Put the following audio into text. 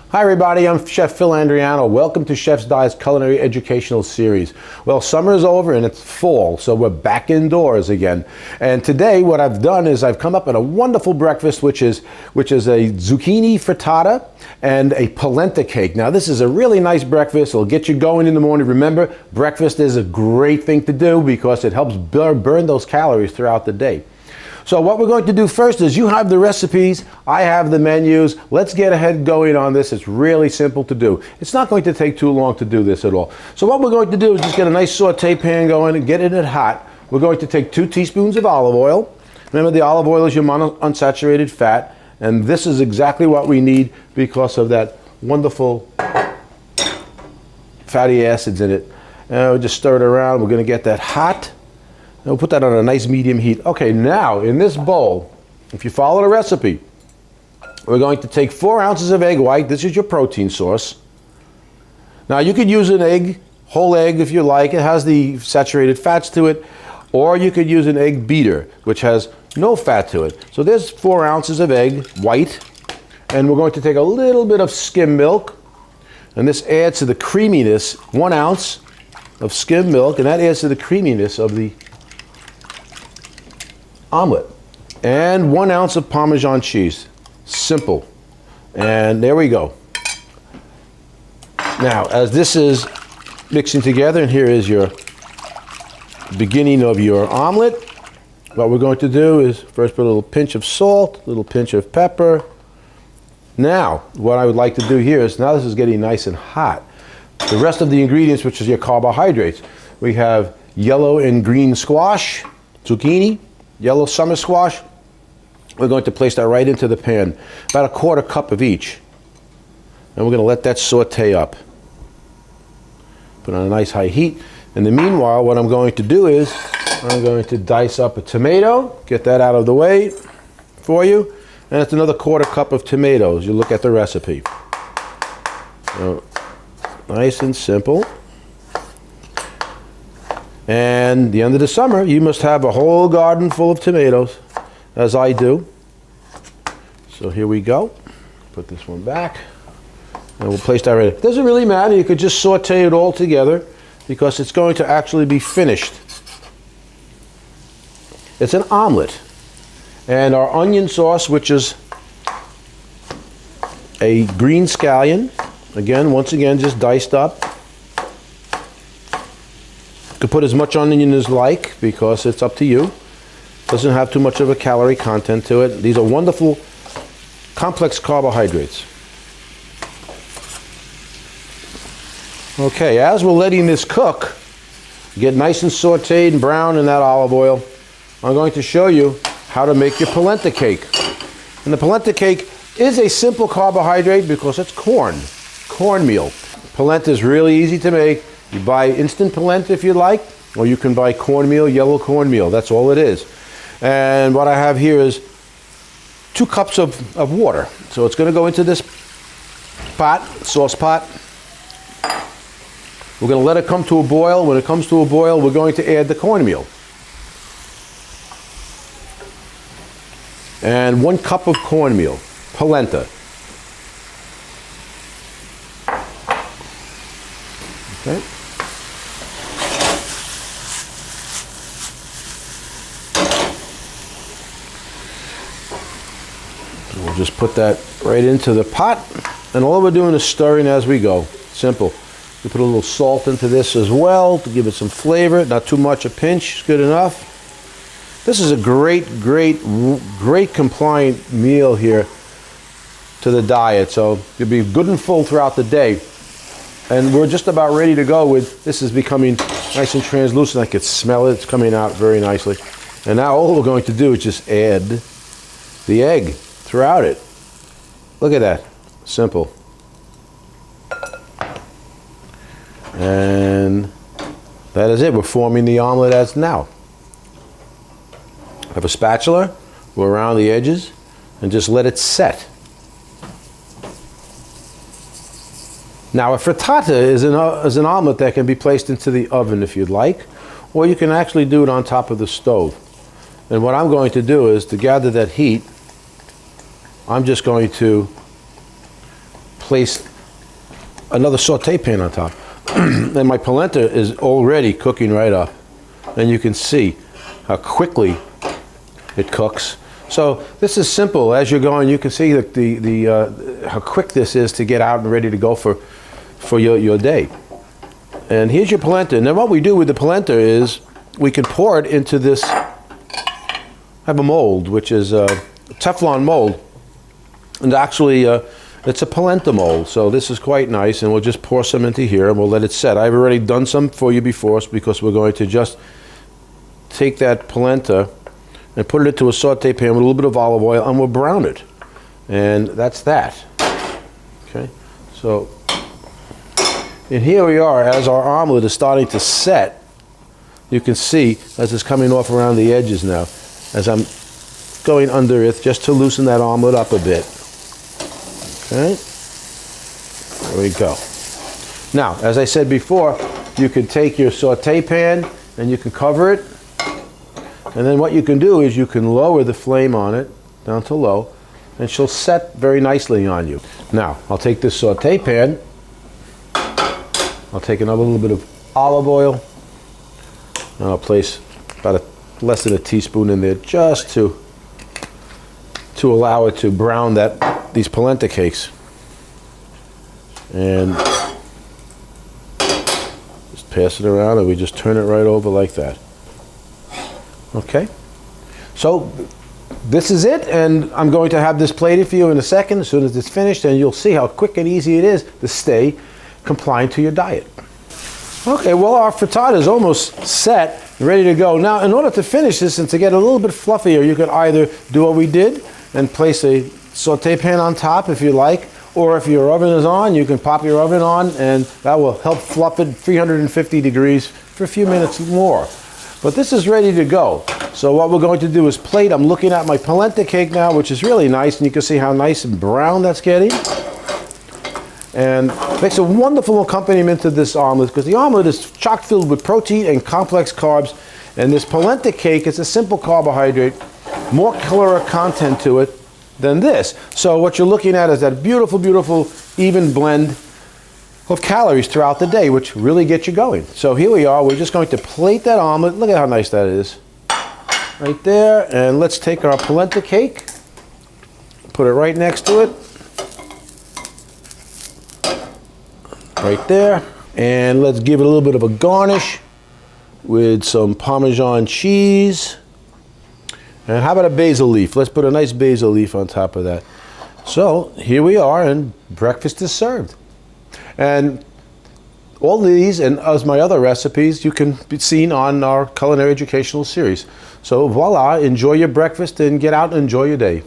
Hi everybody, I'm Chef Phil Andriano. Welcome to Chef's Diet's Culinary Educational Series. Well, summer is over and it's fall, so we're back indoors again. And today what I've done is I've come up with a wonderful breakfast which is a zucchini frittata and a polenta cake. Now this is a really nice breakfast. It'll get you going in the morning. Remember, breakfast is a great thing to do because it helps burn those calories throughout the day. So what we're going to do first is you have the recipes, I have the menus. Let's get ahead going on this. It's really simple to do. It's not going to take too long to do this at all. So what we're going to do is just get a nice saute pan going and get it hot. We're going to take 2 teaspoons of olive oil. Remember, the olive oil is your monounsaturated fat, and this is exactly what we need because of that wonderful fatty acids in it. And we'll just stir it around. We're going to get that hot. And we'll put that on a nice medium heat. Okay, now in this bowl, if you follow the recipe, we're going to take 4 ounces of egg white. This is your protein source. Now you could use an egg, whole egg if you like. It has the saturated fats to it. Or you could use an egg beater, which has no fat to it. So there's 4 ounces of egg white. And we're going to take a little bit of skim milk. And this adds to the creaminess, 1 ounce of skim milk. And that adds to the creaminess of the omelet. And 1 ounce of Parmesan cheese. Simple. And there we go. Now, as this is mixing together, and here is your beginning of your omelet, what we're going to do is first put a little pinch of salt, a little pinch of pepper. Now, what I would like to do here is, now this is getting nice and hot, the rest of the ingredients, which is your carbohydrates. We have yellow and green squash, zucchini, yellow summer squash. We're going to place that right into the pan, about 1/4 cup of each. And we're going to let that saute up. Put on a nice high heat. In the meanwhile, what I'm going to do is I'm going to dice up a tomato, get that out of the way for you. And it's another 1/4 cup of tomatoes. You look at the recipe. So, nice and simple. And the end of the summer, you must have a whole garden full of tomatoes, as I do. So here we go. Put this one back. And we'll place that right. It doesn't really matter. You could just saute it all together because it's going to actually be finished. It's an omelet. And our onion sauce, which is a green scallion, once again, just diced up. You can put as much onion as you like because it's up to you. Doesn't have too much of a calorie content to it. These are wonderful complex carbohydrates. Okay, as we're letting this cook, get nice and sauteed and brown in that olive oil, I'm going to show you how to make your polenta cake. And the polenta cake is a simple carbohydrate because it's cornmeal. Polenta is really easy to make. You buy instant polenta if you like, or you can buy cornmeal, yellow cornmeal. That's all it is. And what I have here is 2 cups of water. So it's going to go into this pot, sauce pot. We're going to let it come to a boil. When it comes to a boil, we're going to add the cornmeal. And 1 cup of cornmeal, polenta. Okay. So we'll just put that right into the pot, and all we're doing is stirring as we go. Simple. We put a little salt into this as well to give it some flavor. Not too much, a pinch is good enough. This is a great compliant meal here to the diet. So you'll be good and full throughout the day. And we're just about ready to go with, this is becoming nice and translucent. I could smell it. It's coming out very nicely. And now all we're going to do is just add the egg throughout it. Look at that. Simple. And that is it. We're forming the omelet as now. Have a spatula, go around the edges, and just let it set. Now, a frittata is an omelet that can be placed into the oven if you'd like, or you can actually do it on top of the stove. And what I'm going to do is, to gather that heat, I'm just going to place another saute pan on top. And my polenta is already cooking right up. And you can see how quickly it cooks. So this is simple. As you're going, you can see that how quick this is to get out and ready to go for your day. And here's your polenta. And then what we do with the polenta is we can pour it into this, have a mold, which is a Teflon mold. And actually, it's a polenta mold. So this is quite nice. And we'll just pour some into here and we'll let it set. I've already done some for you before because we're going to just take that polenta and put it into a saute pan with a little bit of olive oil, and we'll brown it. And that's that. Okay, so, and here we are, as our omelet is starting to set. You can see as it's coming off around the edges now, as I'm going under it just to loosen that omelet up a bit. Okay, there we go. Now, as I said before, you can take your saute pan and you can cover it. And then what you can do is you can lower the flame on it down to low, and she'll set very nicely on you. Now, I'll take this saute pan, I'll take another little bit of olive oil, and I'll place about less than a teaspoon in there just to allow it to brown these polenta cakes. And just pass it around and we just turn it right over like that. Okay, so this is it, and I'm going to have this plated for you in a second as soon as it's finished, and you'll see how quick and easy it is to stay compliant to your diet. Okay, well, our frittata is almost set, ready to go. Now, in order to finish this and to get a little bit fluffier, you could either do what we did and place a saute pan on top if you like, or if your oven is on, you can pop your oven on, and that will help fluff it 350 degrees for a few minutes more. But this is ready to go. So what we're going to do is plate. I'm looking at my polenta cake now, which is really nice, and you can see how nice and brown that's getting. And makes a wonderful accompaniment to this omelet, because the omelet is chock filled with protein and complex carbs. And this polenta cake is a simple carbohydrate, more caloric content to it than this. So what you're looking at is that beautiful, beautiful, even blend of calories throughout the day, which really gets you going. So here we are. We're just going to plate that omelet. Look at how nice that is. Right there. And let's take our polenta cake, put it right next to it. Right there. And let's give it a little bit of a garnish with some Parmesan cheese. And how about a basil leaf? Let's put a nice basil leaf on top of that. So here we are, and breakfast is served. And all these and as my other recipes you can be seen on our culinary educational series. So voila, enjoy your breakfast and get out and enjoy your day.